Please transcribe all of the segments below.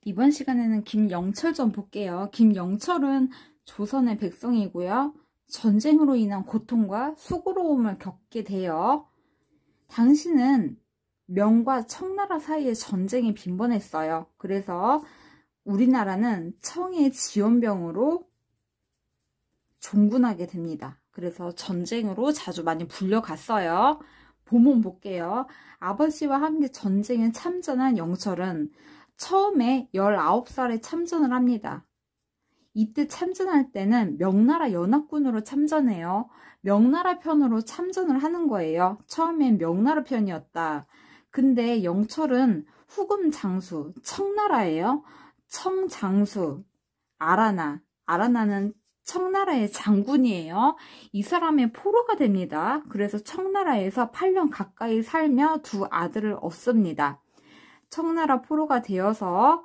이번 시간에는 김영철 좀 볼게요. 김영철은 조선의 백성이고요. 전쟁으로 인한 고통과 수고로움을 겪게 돼요. 당시는 명과 청나라 사이에 전쟁이 빈번했어요. 그래서 우리나라는 청의 지원병으로 종군하게 됩니다. 그래서 전쟁으로 자주 많이 불려갔어요. 보면 볼게요. 아버지와 함께 전쟁에 참전한 영철은 처음에 19살에 참전을 합니다. 이때 참전할 때는 명나라 연합군으로 참전해요. 명나라 편으로 참전을 하는 거예요. 처음엔 명나라 편이었다. 근데 영철은 후금 장수, 청나라예요. 청장수, 아라나는 청나라의 장군이에요. 이 사람의 포로가 됩니다. 그래서 청나라에서 8년 가까이 살며 두 아들을 얻습니다. 청나라 포로가 되어서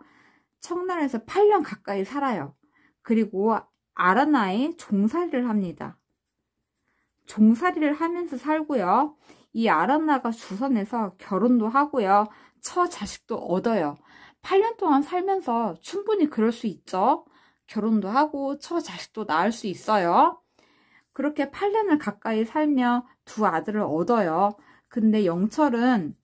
청나라에서 8년 가까이 살아요. 그리고 아라나에 종살이를 합니다. 종살이를 하면서 살고요. 이 아라나가 조선에서 결혼도 하고요. 처자식도 얻어요. 8년 동안 살면서 충분히 그럴 수 있죠. 결혼도 하고 처자식도 낳을 수 있어요. 그렇게 8년을 가까이 살며 두 아들을 얻어요. 근데 영철은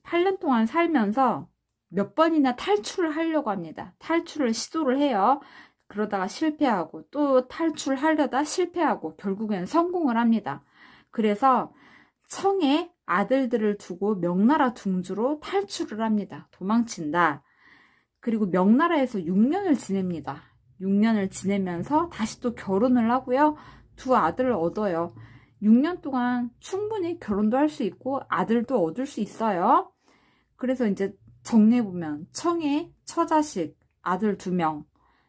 8년 동안 살면서 몇 번이나 탈출을 하려고 합니다. 탈출을 시도를 해요. 그러다가 실패하고 또 탈출하려다 실패하고 결국엔 성공을 합니다. 그래서 청의 아들들을 두고 명나라 둥주로 탈출을 합니다. 도망친다. 그리고 명나라에서 6년을 지냅니다. 6년을 지내면서 다시 또 결혼을 하고요. 두 아들을 얻어요. 6년 동안 충분히 결혼도 할 수 있고 아들도 얻을 수 있어요. 그래서 이제 정리해보면 청의 처자식 아들 2명,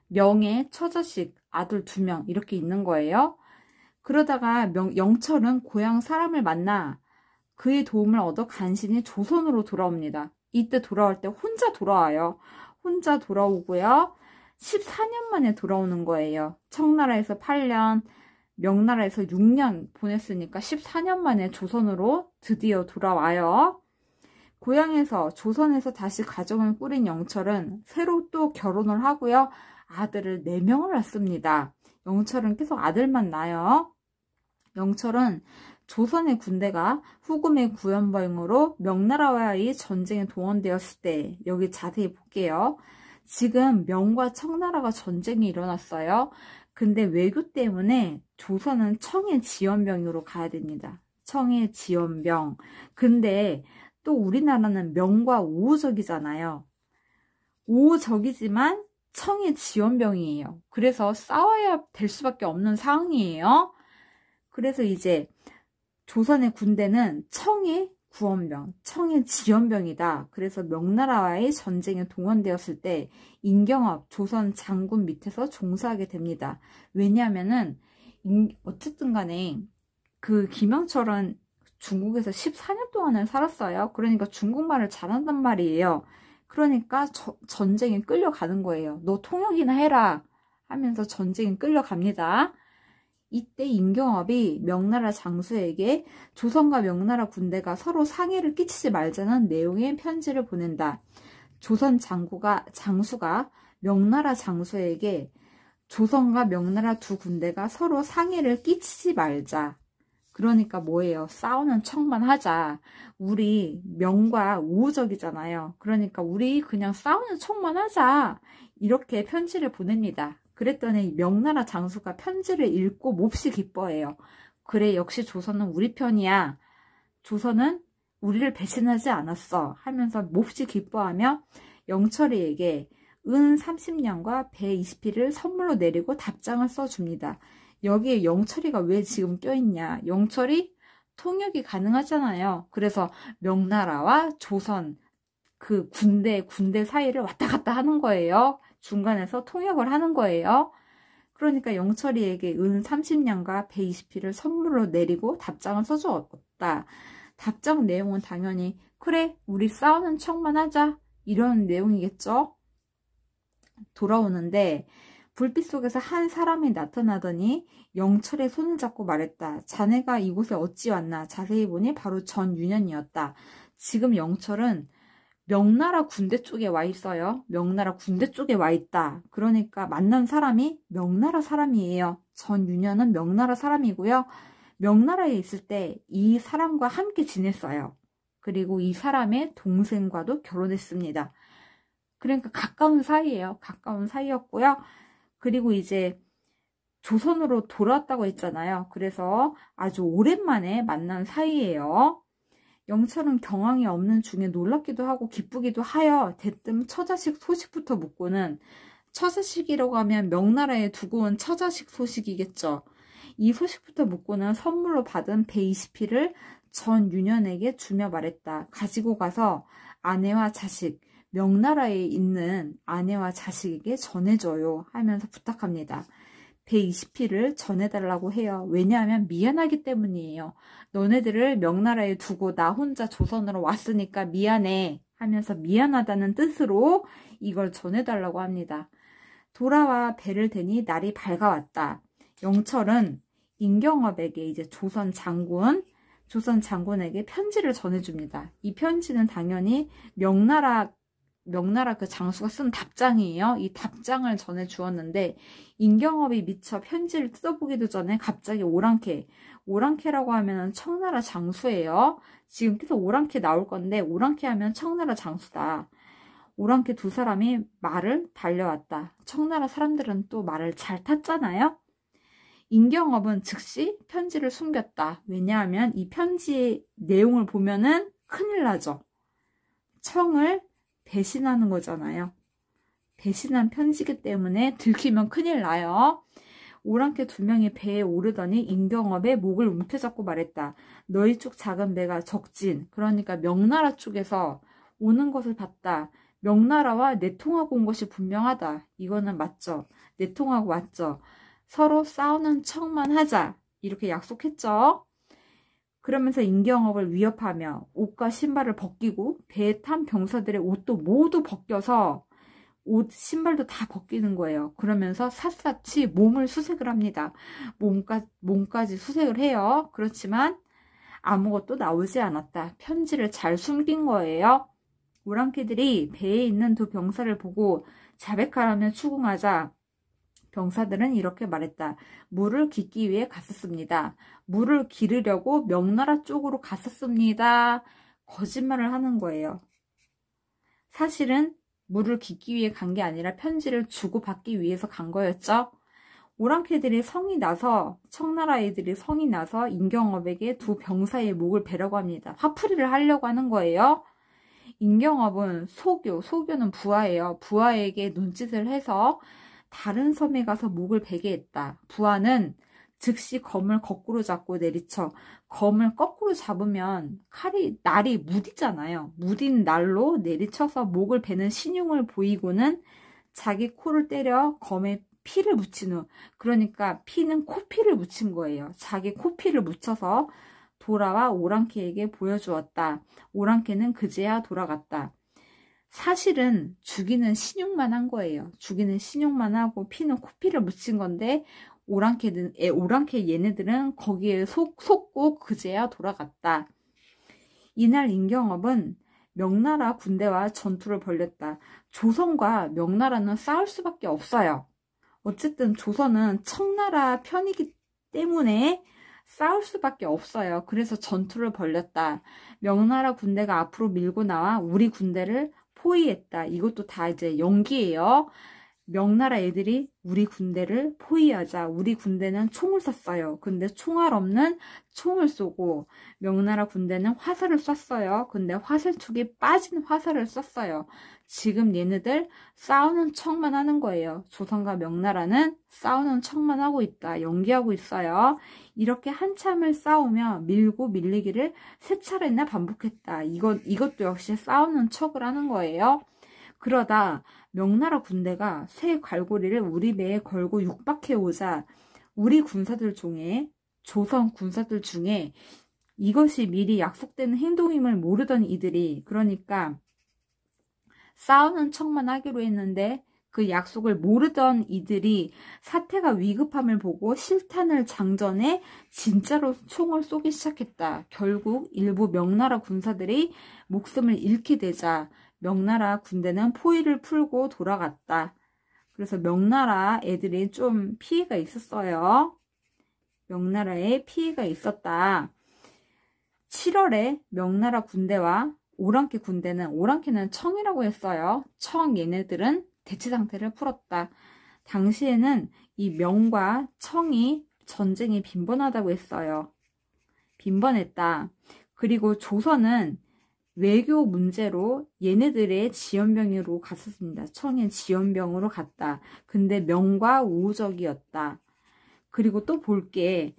명의 처자식 아들 2명 이렇게 있는 거예요. 그러다가 영철은 고향 사람을 만나 그의 도움을 얻어 간신히 조선으로 돌아옵니다. 이때 돌아올 때 혼자 돌아와요. 혼자 돌아오고요. 14년 만에 돌아오는 거예요. 청나라에서 8년, 명나라에서 6년 보냈으니까 14년 만에 조선으로 드디어 돌아와요. 고향에서 조선에서 다시 가정을 꾸린 영철은 새로 또 결혼을 하고요. 아들을 4명을 낳습니다. 영철은 계속 아들만 낳아요. 영철은 조선의 군대가 후금의 구연병으로 명나라와의 전쟁에 동원되었을 때 여기 자세히 볼게요. 지금 명과 청나라가 전쟁이 일어났어요. 근데 외교 때문에 조선은 청의 지원병으로 가야 됩니다. 청의 지원병. 근데 또 우리나라는 명과 우호적이잖아요. 우호적이지만 청의 지원병이에요. 그래서 싸워야 될 수밖에 없는 상황이에요. 그래서 이제 조선의 군대는 청의 구원병, 청의 지원병이다. 그래서 명나라와의 전쟁에 동원되었을 때 인경업, 조선 장군 밑에서 종사하게 됩니다. 왜냐하면은 어쨌든 간에 그 김영철은 중국에서 14년 동안을 살았어요. 그러니까 중국말을 잘한단 말이에요. 그러니까 전쟁에 끌려가는 거예요. 너 통역이나 해라 하면서 전쟁에 끌려갑니다. 이때 인경업이 명나라 장수에게 조선과 명나라 군대가 서로 상해를 끼치지 말자는 내용의 편지를 보낸다. 조선 장수가 명나라 장수에게 조선과 명나라 두 군대가 서로 상해를 끼치지 말자. 그러니까 뭐예요? 싸우는 척만 하자. 우리 명과 우호적이잖아요. 그러니까 우리 그냥 싸우는 척만 하자. 이렇게 편지를 보냅니다. 그랬더니 명나라 장수가 편지를 읽고 몹시 기뻐해요. 그래, 역시 조선은 우리 편이야. 조선은 우리를 배신하지 않았어. 하면서 몹시 기뻐하며 영철이에게 은 30년과 배 20피를 선물로 내리고 답장을 써줍니다. 여기에 영철이가 왜 지금 껴있냐. 영철이 통역이 가능하잖아요. 그래서 명나라와 조선 그 군대 사이를 왔다 갔다 하는 거예요. 중간에서 통역을 하는 거예요. 그러니까 영철이에게 은 30년과 배 20피를 선물로 내리고 답장을 써주었다. 답장 내용은 당연히 그래 우리 싸우는 척만 하자 이런 내용이겠죠. 돌아오는데 불빛 속에서 한 사람이 나타나더니 영철의 손을 잡고 말했다. 자네가 이곳에 어찌 왔나. 자세히 보니 바로 전윤현이었다. 지금 영철은 명나라 군대 쪽에 와 있어요. 명나라 군대 쪽에 와 있다. 그러니까 만난 사람이 명나라 사람이에요. 전유년은 명나라 사람이고요. 명나라에 있을 때 이 사람과 함께 지냈어요. 그리고 이 사람의 동생과도 결혼했습니다. 그러니까 가까운 사이예요. 가까운 사이였고요. 그리고 이제 조선으로 돌아왔다고 했잖아요. 그래서 아주 오랜만에 만난 사이예요. 영철은 경황이 없는 중에 놀랍기도 하고 기쁘기도 하여 대뜸 처자식 소식부터 묻고는, 처자식이라고 하면 명나라에 두고 온 처자식 소식이겠죠. 이 소식부터 묻고는 선물로 받은 배 20피를 전유년에게 주며 말했다. 가지고 가서 아내와 자식, 명나라에 있는 아내와 자식에게 전해줘요 하면서 부탁합니다. 배 20피를 전해달라고 해요. 왜냐하면 미안하기 때문이에요. 너네들을 명나라에 두고 나 혼자 조선으로 왔으니까 미안해 하면서 미안하다는 뜻으로 이걸 전해달라고 합니다. 돌아와 배를 대니 날이 밝아왔다. 영철은 인경업에게 이제 조선 장군에게 편지를 전해줍니다. 이 편지는 당연히 명나라 그 장수가 쓴 답장이에요. 이 답장을 전해주었는데, 인경업이 미처 편지를 뜯어보기도 전에 갑자기 오랑캐라고 하면 청나라 장수예요. 지금 계속 오랑캐 나올 건데, 오랑캐 하면 청나라 장수다. 오랑캐 두 사람이 말을 달려왔다. 청나라 사람들은 또 말을 잘 탔잖아요. 인경업은 즉시 편지를 숨겼다. 왜냐하면 이 편지의 내용을 보면은 큰일 나죠. 청을 배신하는 거잖아요. 배신한 편지기 때문에 들키면 큰일 나요. 오랑캐 두 명이 배에 오르더니 인경업의 목을 움켜잡고 말했다. 너희 쪽 작은 배가 적진, 그러니까 명나라 쪽에서 오는 것을 봤다. 명나라와 내통하고 온 것이 분명하다. 이거는 맞죠. 내통하고 왔죠. 서로 싸우는 척만 하자. 이렇게 약속했죠. 그러면서 인경업을 위협하며 옷과 신발을 벗기고 배에 탄 병사들의 옷도 모두 벗겨서 옷, 신발도 다 벗기는 거예요. 그러면서 샅샅이 몸을 수색을 합니다. 몸까지 수색을 해요. 그렇지만 아무것도 나오지 않았다. 편지를 잘 숨긴 거예요. 오랑캐들이 배에 있는 두 병사를 보고 자백하라며 추궁하자 병사들은 이렇게 말했다. 물을 깃기 위해 갔었습니다. 물을 기르려고 명나라 쪽으로 갔었습니다. 거짓말을 하는 거예요. 사실은 물을 깃기 위해 간 게 아니라 편지를 주고받기 위해서 간 거였죠. 오랑캐들이 성이 나서, 청나라 애들이 성이 나서 인경업에게 두 병사의 목을 베려고 합니다. 화풀이를 하려고 하는 거예요. 인경업은 소교는 부하예요. 부하에게 눈짓을 해서 다른 섬에 가서 목을 베게 했다. 부하는 즉시 검을 거꾸로 잡고 내리쳐. 검을 거꾸로 잡으면 날이 무디잖아요. 무딘 날로 내리쳐서 목을 베는 신용을 보이고는 자기 코를 때려 검에 피를 묻힌 후, 그러니까 피는 코피를 묻힌 거예요. 자기 코피를 묻혀서 돌아와 오랑캐에게 보여주었다. 오랑캐는 그제야 돌아갔다. 사실은 죽이는 신용만 한 거예요. 죽이는 신용만 하고 피는 코피를 묻힌 건데 오랑캐 얘네들은 거기에 속고 그제야 돌아갔다. 이날 인경업은 명나라 군대와 전투를 벌였다. 조선과 명나라는 싸울 수밖에 없어요. 어쨌든 조선은 청나라 편이기 때문에 싸울 수밖에 없어요. 그래서 전투를 벌였다. 명나라 군대가 앞으로 밀고 나와 우리 군대를 포위했다. 이것도 다 이제 연기예요. 명나라 애들이 우리 군대를 포위하자. 우리 군대는 총을 쐈어요. 근데 총알 없는 총을 쏘고, 명나라 군대는 화살을 쐈어요. 근데 화살촉이 빠진 화살을 쐈어요. 지금 얘네들 싸우는 척만 하는 거예요. 조선과 명나라는 싸우는 척만 하고 있다. 연기하고 있어요. 이렇게 한참을 싸우며 밀고 밀리기를 3차례나 반복했다. 이것도 역시 싸우는 척을 하는 거예요. 그러다 명나라 군대가 새 갈고리를 우리 배에 걸고 육박해 오자 우리 군사들 중에, 조선 군사들 중에 이것이 미리 약속된 행동임을 모르던 이들이, 그러니까 싸우는 척만 하기로 했는데 그 약속을 모르던 이들이 사태가 위급함을 보고 실탄을 장전해 진짜로 총을 쏘기 시작했다. 결국 일부 명나라 군사들이 목숨을 잃게 되자 명나라 군대는 포위를 풀고 돌아갔다. 그래서 명나라 애들이 좀 피해가 있었어요. 명나라에 피해가 있었다. 7월에 명나라 군대와 오랑캐 군대는, 오랑캐는 청이라고 했어요. 청 얘네들은 대치 상태를 풀었다. 당시에는 이 명과 청이 전쟁이 빈번하다고 했어요. 빈번했다. 그리고 조선은 외교 문제로 얘네들의 지연병으로 갔었습니다. 청의 지연병으로 갔다. 근데 명과 우호적이었다. 그리고 또 볼게,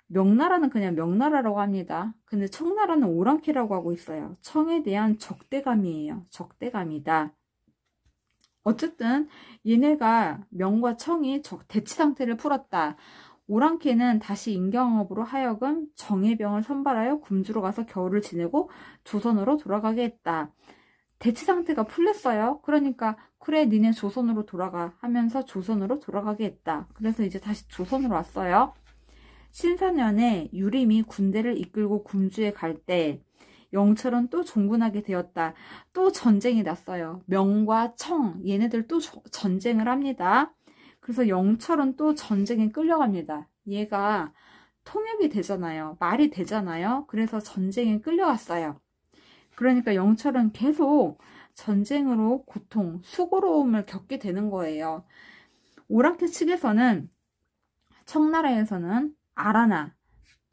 명나라는 그냥 명나라라고 합니다. 근데 청나라는 오랑캐라고 하고 있어요. 청에 대한 적대감이에요. 적대감이다. 어쨌든 얘네가 명과 청이 대치 상태를 풀었다. 오랑캐는 다시 임경업으로 하여금 정예병을 선발하여 굶주러 가서 겨울을 지내고 조선으로 돌아가게 했다. 대치 상태가 풀렸어요. 그러니까 그래 니네 조선으로 돌아가 하면서 조선으로 돌아가게 했다. 그래서 이제 다시 조선으로 왔어요. 신사년에 유림이 군대를 이끌고 굶주에 갈 때 영철은 또 종군하게 되었다. 또 전쟁이 났어요. 명과 청 얘네들 또 전쟁을 합니다. 그래서 영철은 또 전쟁에 끌려갑니다. 얘가 통역이 되잖아요. 말이 되잖아요. 그래서 전쟁에 끌려갔어요. 그러니까 영철은 계속 전쟁으로 고통, 수고로움을 겪게 되는 거예요. 오랑캐 측에서는, 청나라에서는 아라나,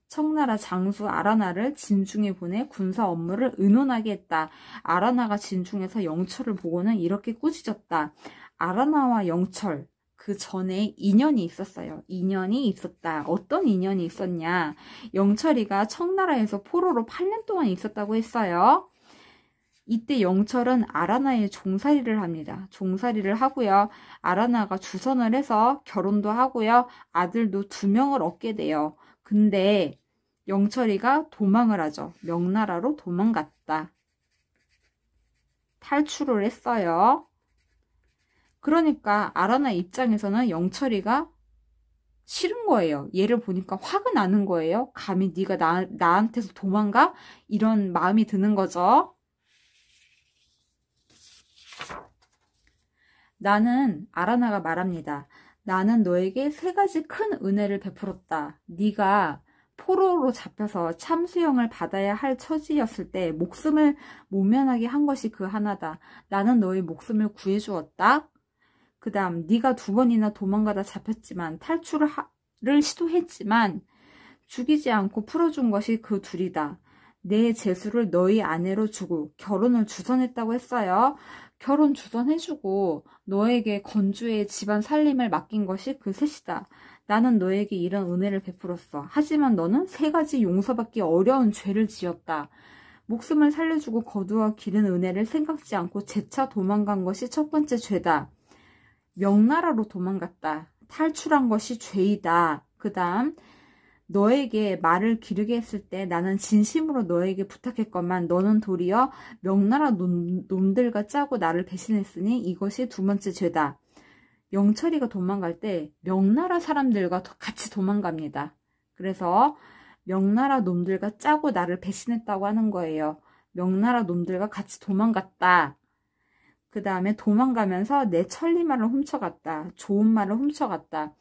청나라 장수 아라나를 진중에 보내 군사 업무를 의논하게 했다. 아라나가 진중에서 영철을 보고는 이렇게 꾸짖었다. 아라나와 영철, 그 전에 인연이 있었어요. 인연이 있었다. 어떤 인연이 있었냐. 영철이가 청나라에서 포로로 8년 동안 있었다고 했어요. 이때 영철은 아라나의 종살이를 합니다. 종살이를 하고요. 아라나가 주선을 해서 결혼도 하고요. 아들도 2명을 얻게 돼요. 근데 영철이가 도망을 하죠. 명나라로 도망갔다. 탈출을 했어요. 그러니까 아라나 입장에서는 영철이가 싫은 거예요. 얘를 보니까 화가 나는 거예요. 감히 네가 나한테서 도망가? 이런 마음이 드는 거죠. 나는, 아라나가 말합니다. 나는 너에게 3가지 큰 은혜를 베풀었다. 네가 포로로 잡혀서 참수형을 받아야 할 처지였을 때 목숨을 모면하게 한 것이 그 하나다. 나는 너의 목숨을 구해주었다. 그 다음, 네가 2번이나 도망가다 잡혔지만 탈출을 시도했지만 죽이지 않고 풀어준 것이 그 둘이다. 내 제수를 너희 아내로 주고 결혼을 주선했다고 했어요. 결혼 주선해주고 너에게 건주의 집안 살림을 맡긴 것이 그 셋이다. 나는 너에게 이런 은혜를 베풀었어. 하지만 너는 3가지 용서받기 어려운 죄를 지었다. 목숨을 살려주고 거두어 기른 은혜를 생각지 않고 재차 도망간 것이 첫 번째 죄다. 명나라로 도망갔다. 탈출한 것이 죄이다. 그 다음, 너에게 말을 기르게 했을 때 나는 진심으로 너에게 부탁했건만 너는 도리어 명나라 놈들과 짜고 나를 배신했으니 이것이 2번째 죄다. 영철이가 도망갈 때 명나라 사람들과 같이 도망갑니다. 그래서 명나라 놈들과 짜고 나를 배신했다고 하는 거예요. 명나라 놈들과 같이 도망갔다. 그 다음에 도망가면서 내 천리말을 훔쳐갔다. 좋은 말을 훔쳐갔다.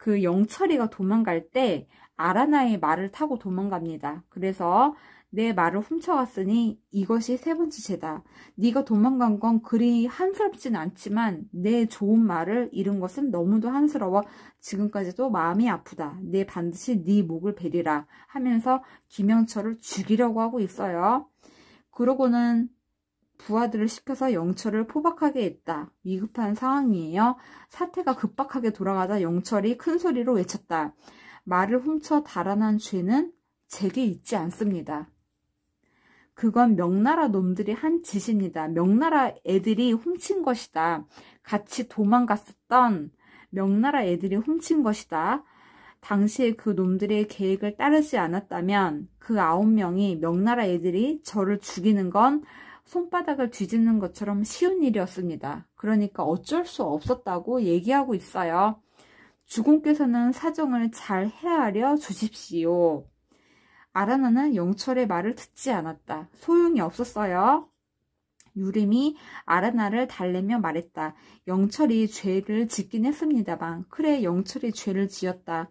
그 영철이가 도망갈 때 아라나의 말을 타고 도망갑니다. 그래서 내 말을 훔쳐갔으니 이것이 3번째 죄다. 네가 도망간 건 그리 한스럽진 않지만 내 좋은 말을 잃은 것은 너무도 한스러워 지금까지도 마음이 아프다. 내 반드시 네 목을 베리라 하면서 김영철을 죽이려고 하고 있어요. 그러고는 부하들을 시켜서 영철을 포박하게 했다. 위급한 상황이에요. 사태가 급박하게 돌아가자 영철이 큰 소리로 외쳤다. 말을 훔쳐 달아난 죄는 제게 있지 않습니다. 그건 명나라 놈들이 한 짓입니다. 명나라 애들이 훔친 것이다. 같이 도망갔었던 명나라 애들이 훔친 것이다. 당시에 그 놈들의 계획을 따르지 않았다면 그 9명이 명나라 애들이 저를 죽이는 건 손바닥을 뒤집는 것처럼 쉬운 일이었습니다. 그러니까 어쩔 수 없었다고 얘기하고 있어요. 주공께서는 사정을 잘 헤아려 주십시오. 아라나는 영철의 말을 듣지 않았다. 소용이 없었어요. 유림이 아라나를 달래며 말했다. 영철이 죄를 짓긴 했습니다만, 그래, 영철이 죄를 지었다.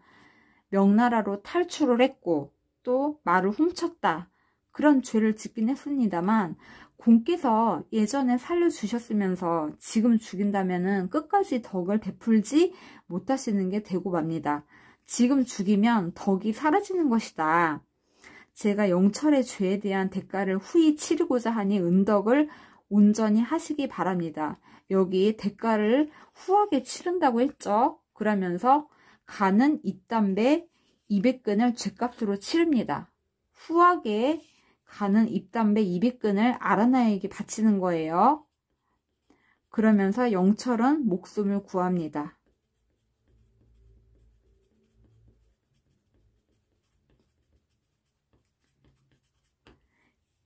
명나라로 탈출을 했고 또 말을 훔쳤다. 그런 죄를 짓긴 했습니다만, 공께서 예전에 살려주셨으면서 지금 죽인다면은 끝까지 덕을 베풀지 못하시는 게 되고 맙니다. 지금 죽이면 덕이 사라지는 것이다. 제가 영철의 죄에 대한 대가를 후히 치르고자 하니 은덕을 온전히 하시기 바랍니다. 여기 대가를 후하게 치른다고 했죠. 그러면서 간은 입담배 200근을 죗값으로 치릅니다. 후하게 간은 입담배 200근을 아라나에게 바치는 거예요. 그러면서 영철은 목숨을 구합니다.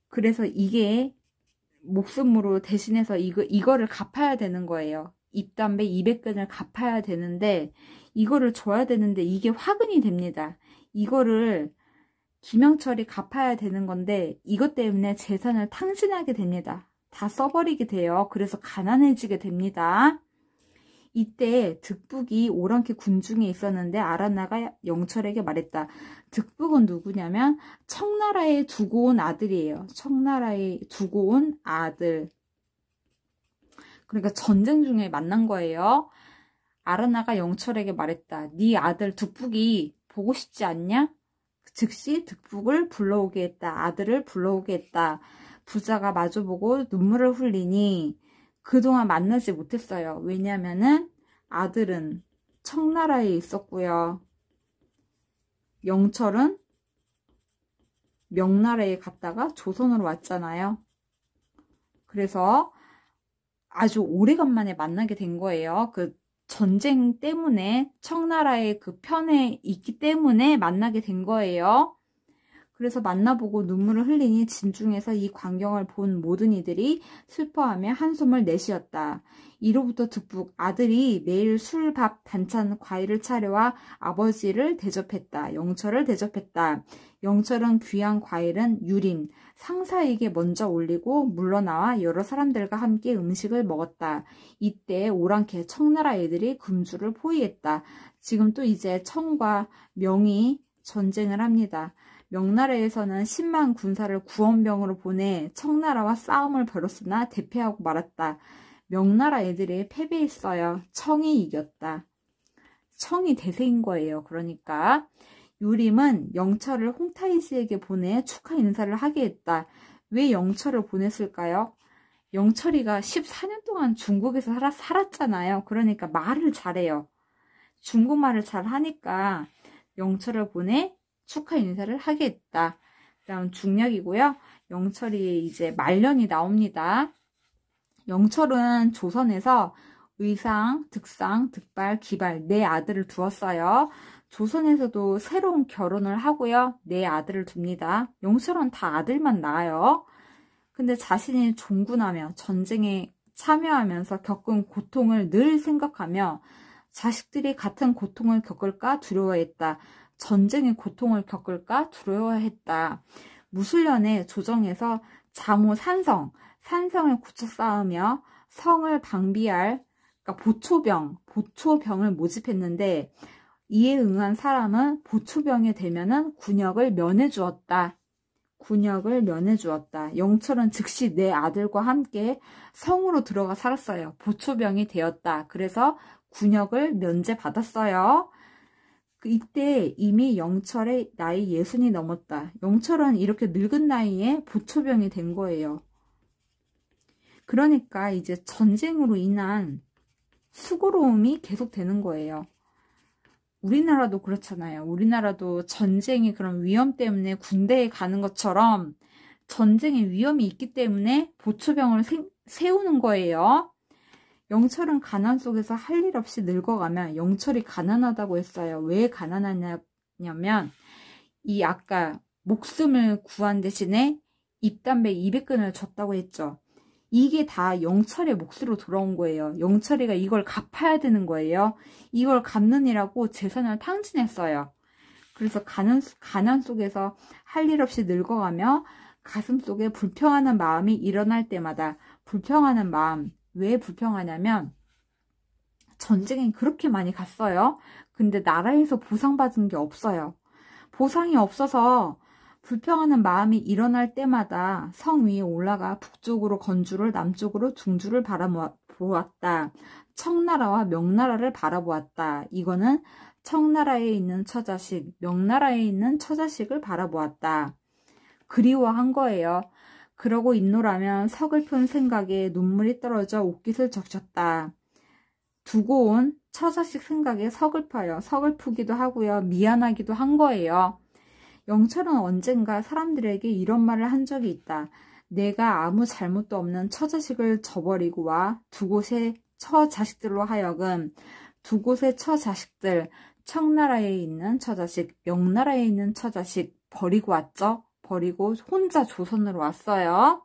그래서 이게 목숨으로 대신해서 이거를 갚아야 되는 거예요. 입담배 200근을 갚아야 되는데, 이거를 줘야 되는데 이게 화근이 됩니다. 이거를 김영철이 갚아야 되는 건데 이것 때문에 재산을 탕진하게 됩니다. 다 써버리게 돼요. 그래서 가난해지게 됩니다. 이때 득북이 오랑캐 군중에 있었는데 아라나가 영철에게 말했다. 득북은 누구냐면 청나라에 두고 온 아들이에요. 청나라에 두고 온 아들. 그러니까 전쟁 중에 만난 거예요. 아라나가 영철에게 말했다. 네 아들 득북이 보고 싶지 않냐? 즉시 득북을 불러오게 했다. 아들을 불러오게 했다. 부자가 마주보고 눈물을 흘리니 그동안 만나지 못했어요. 왜냐면은 아들은 청나라에 있었고요. 영철은 명나라에 갔다가 조선으로 왔잖아요. 그래서 아주 오래간만에 만나게 된 거예요. 그 전쟁 때문에 청나라의 그 편에 있기 때문에 만나게 된 거예요. 그래서 만나보고 눈물을 흘리니 진중에서 이 광경을 본 모든 이들이 슬퍼하며 한숨을 내쉬었다. 이로부터 득북 아들이 매일 술, 밥, 반찬, 과일을 차려와 아버지를 대접했다. 영철을 대접했다. 영철은 귀한 과일은 유림, 상사에게 먼저 올리고 물러나와 여러 사람들과 함께 음식을 먹었다. 이때 오랑캐 청나라 애들이 금주를 포위했다. 지금 또 이제 청과 명이 전쟁을 합니다. 명나라에서는 10만 군사를 구원병으로 보내 청나라와 싸움을 벌였으나 대패하고 말았다. 명나라 애들이 패배했어요. 청이 이겼다. 청이 대세인 거예요. 그러니까 유림은 영철을 홍타이시에게 보내 축하 인사를 하게 했다. 왜 영철을 보냈을까요? 영철이가 14년 동안 중국에서 살았잖아요. 그러니까 말을 잘해요. 중국말을 잘 하니까 영철을 보내 축하 인사를 하겠다. 다음 중략이고요. 영철이 이제 말년이 나옵니다. 영철은 조선에서 의상, 득상, 득발, 기발 4아들을 두었어요. 조선에서도 새로운 결혼을 하고요. 4아들을 둡니다. 영철은 다 아들만 낳아요. 근데 자신이 종군하며 전쟁에 참여하면서 겪은 고통을 늘 생각하며 자식들이 같은 고통을 겪을까 두려워했다. 전쟁의 고통을 겪을까 두려워했다. 무술년에 조정에서 자모 산성을 고쳐 쌓으며 성을 방비할 그러니까 보초병을 모집했는데 이에 응한 사람은 보초병이 되면은 군역을 면해 주었다. 영철은 즉시 4아들과 함께 성으로 들어가 살았어요. 보초병이 되었다. 그래서 군역을 면제받았어요. 이때 이미 영철의 나이 60이 넘었다. 영철은 이렇게 늙은 나이에 보초병이 된 거예요. 그러니까 이제 전쟁으로 인한 수고로움이 계속되는 거예요. 우리나라도 그렇잖아요. 우리나라도 전쟁의 그런 위험 때문에 군대에 가는 것처럼 전쟁의 위험이 있기 때문에 보초병을 세우는 거예요. 영철은 가난 속에서 할 일 없이 늙어가면 영철이 가난하다고 했어요. 왜 가난하냐면 이 아까 목숨을 구한 대신에 입담배 200근을 줬다고 했죠. 이게 다 영철의 몫으로 돌아온 거예요. 영철이가 이걸 갚아야 되는 거예요. 이걸 갚느니라고 재산을 탕진했어요. 그래서 가난 속에서 할 일 없이 늙어가며 가슴 속에 불평하는 마음이 일어날 때마다 불평하는 마음. 왜 불평하냐면 전쟁에 그렇게 많이 갔어요. 근데 나라에서 보상받은 게 없어요. 보상이 없어서 불평하는 마음이 일어날 때마다 성 위에 올라가 북쪽으로 건주를, 남쪽으로 둥주를 바라보았다. 청나라와 명나라를 바라보았다. 이거는 청나라에 있는 처자식, 명나라에 있는 처자식을 바라보았다. 그리워한 거예요. 그러고 있노라면 서글픈 생각에 눈물이 떨어져 옷깃을 적셨다. 두고 온 처자식 생각에 서글프기도 하고요. 미안하기도 한 거예요. 영철은 언젠가 사람들에게 이런 말을 한 적이 있다. 내가 아무 잘못도 없는 처자식을 저버리고 와 두 곳의 처자식들로 하여금 두 곳의 처자식들, 청나라에 있는 처자식, 명나라에 있는 처자식 버리고 왔죠. 버리고 혼자 조선으로 왔어요.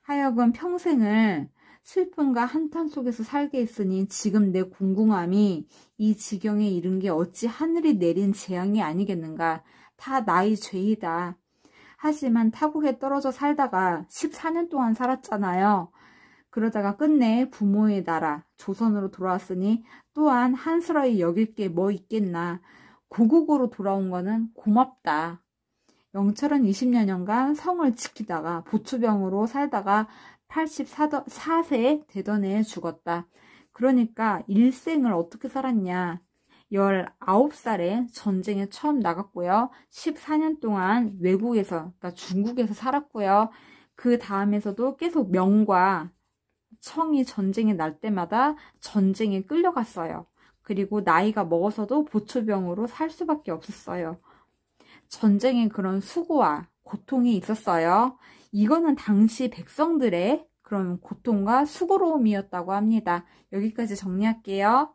하여금 평생을 슬픔과 한탄 속에서 살게 했으니 지금 내 궁궁함이 이 지경에 이른 게 어찌 하늘이 내린 재앙이 아니겠는가. 다 나의 죄이다. 하지만 타국에 떨어져 살다가 14년 동안 살았잖아요. 그러다가 끝내 부모의 나라 조선으로 돌아왔으니 또한 한스러이 여길 게 뭐 있겠나. 고국으로 돌아온 거는 고맙다. 영철은 20여년간 성을 지키다가 보초병으로 살다가 84세 되던 해에 죽었다. 그러니까 일생을 어떻게 살았냐. 19살에 전쟁에 처음 나갔고요. 14년 동안 외국에서, 그러니까 중국에서 살았고요. 그 다음에서도 계속 명과 청이 전쟁이 날 때마다 전쟁에 끌려갔어요. 그리고 나이가 먹어서도 보초병으로 살 수밖에 없었어요. 전쟁에 그런 수고와 고통이 있었어요. 이거는 당시 백성들의 그런 고통과 수고로움이었다고 합니다. 여기까지 정리할게요.